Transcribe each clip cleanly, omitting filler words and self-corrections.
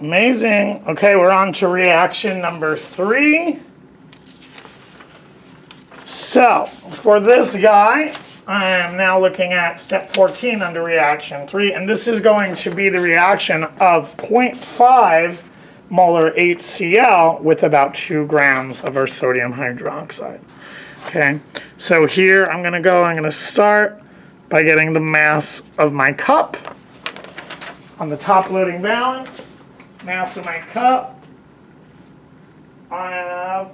Amazing. Okay, we're on to reaction number 3. So, for this guy, I am now looking at step 14 under reaction 3, and this is going to be the reaction of 0.5 molar HCl with about 2 grams of our sodium hydroxide. Okay, so here I'm going to start by getting the mass of my cup. On the top loading balance, mass of my cup, I have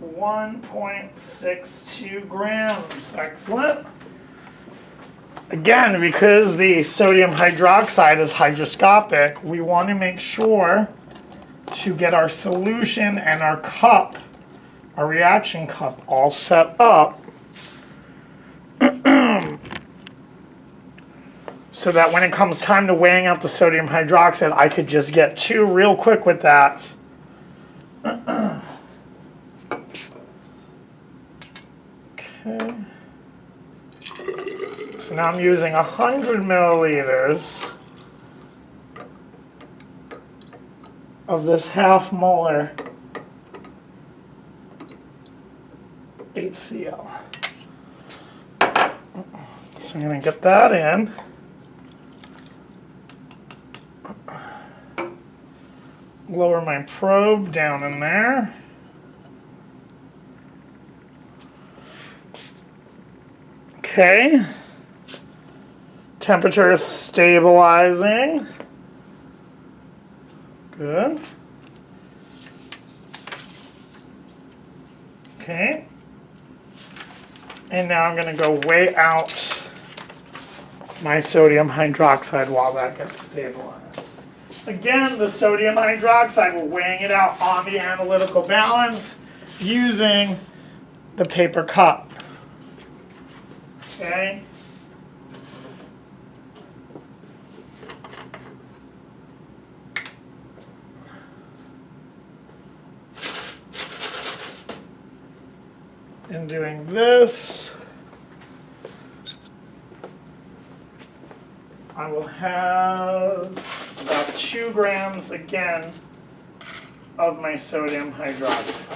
1.62 grams. Excellent. Again, because the sodium hydroxide is hygroscopic, we want to make sure to get our solution and our cup, our reaction cup, all set up so that when it comes time to weighing out the sodium hydroxide, I could just get 2 real quick with that. Okay. So now I'm using 100 milliliters of this half molar HCl. So I'm going to get that in. Lower my probe down in there. Okay. Temperature is stabilizing. Good. Okay. And now I'm going to go weigh out my sodium hydroxide while that gets stabilized. Again, the sodium hydroxide, we're weighing it out on the analytical balance using the paper cup. Okay? In doing this, I will have about 2 grams again of my sodium hydroxide.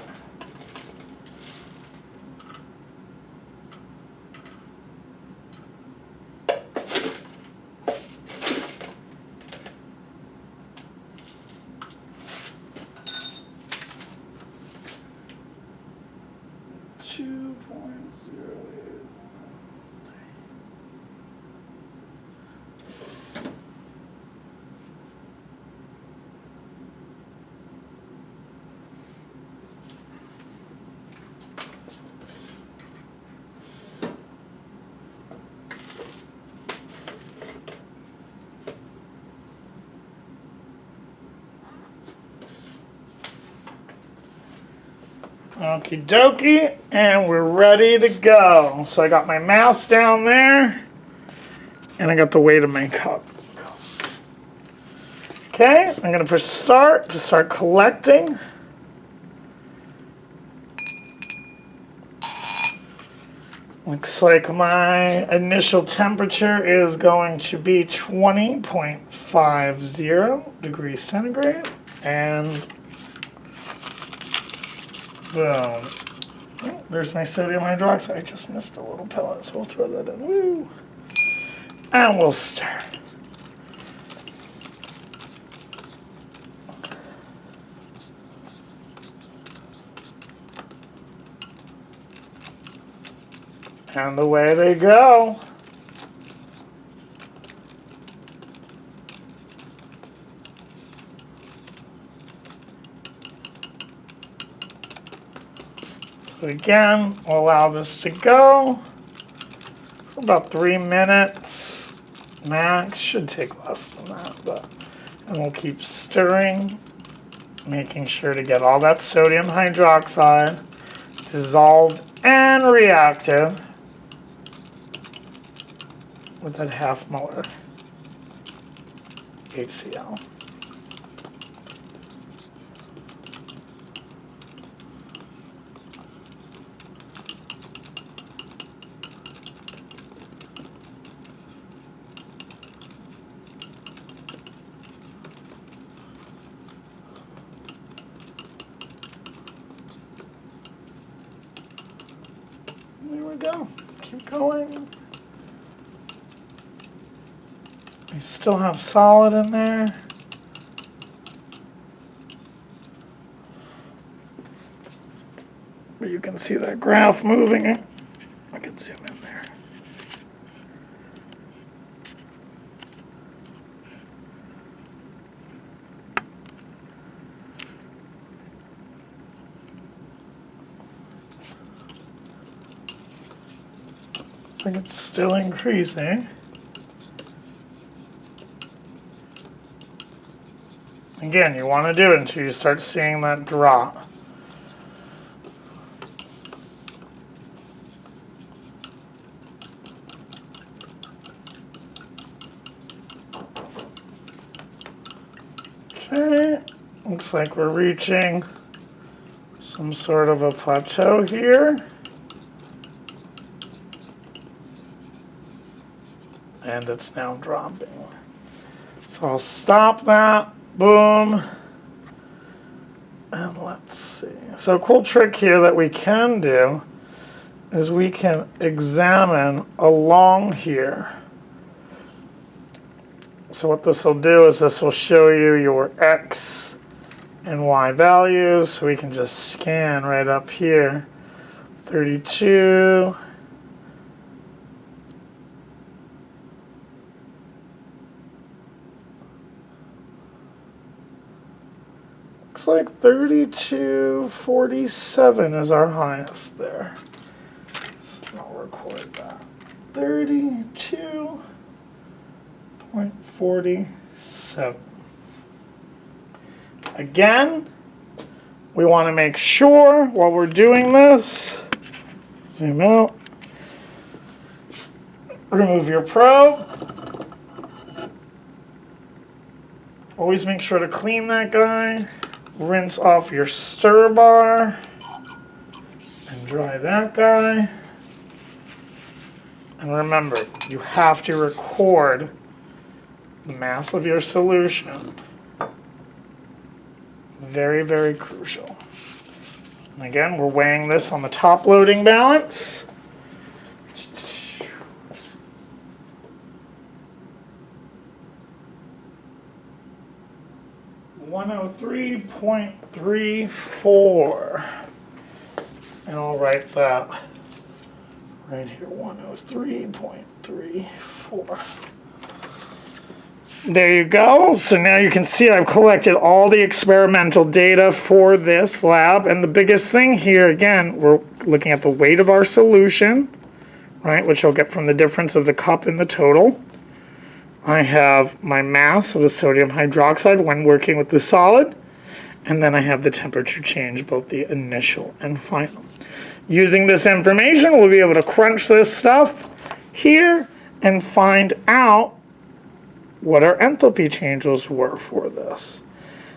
Okie dokie, and we're ready to go. So I got my mass down there, and I got the weight of my cup. Okay, I'm going to push start to start collecting. Looks like my initial temperature is going to be 20.50 degrees centigrade, and boom. Oh, there's my sodium hydroxide. I just missed a little pellet, so we'll throw that in. Woo! And we'll stir. And away they go. So again, we'll allow this to go for about 3 minutes max. Should take less than that, and we'll keep stirring, making sure to get all that sodium hydroxide dissolved and reactive with that half molar HCl. go. Keep going. We still have solid in there. But you can see that graph moving. I can zoom in there. Looks like it's still increasing. Again, you want to do it until you start seeing that drop. Okay, looks like we're reaching some sort of a plateau here. And it's now dropping. So I'll stop that. Boom. And let's see. So a cool trick here that we can do is we can examine along here. So what this will do is this will show you your X and Y values. So we can just scan right up here. 32. Looks like 32.47 is our highest there. So I'll record that. 32.47. Again, we want to make sure while we're doing this, zoom out, remove your probe. Always make sure to clean that guy. Rinse off your stir bar and dry that guy. And remember, you have to record the mass of your solution. Very, very crucial. And again, we're weighing this on the top loading balance. .34, and I'll write that right here, 103.34. There you go. So now you can see I've collected all the experimental data for this lab, and the biggest thing here, again, we're looking at the weight of our solution, right, which I'll get from the difference of the cup and the total. I have my mass of the sodium hydroxide when working with the solid, and then I have the temperature change, both the initial and final. Using this information, we'll be able to crunch this stuff here and find out what our enthalpy changes were for this.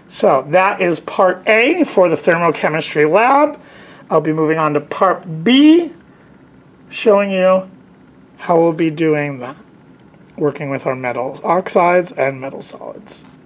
So that is part A for the thermochemistry lab. I'll be moving on to part B, showing you how we'll be doing that, working with our metal oxides and metal solids.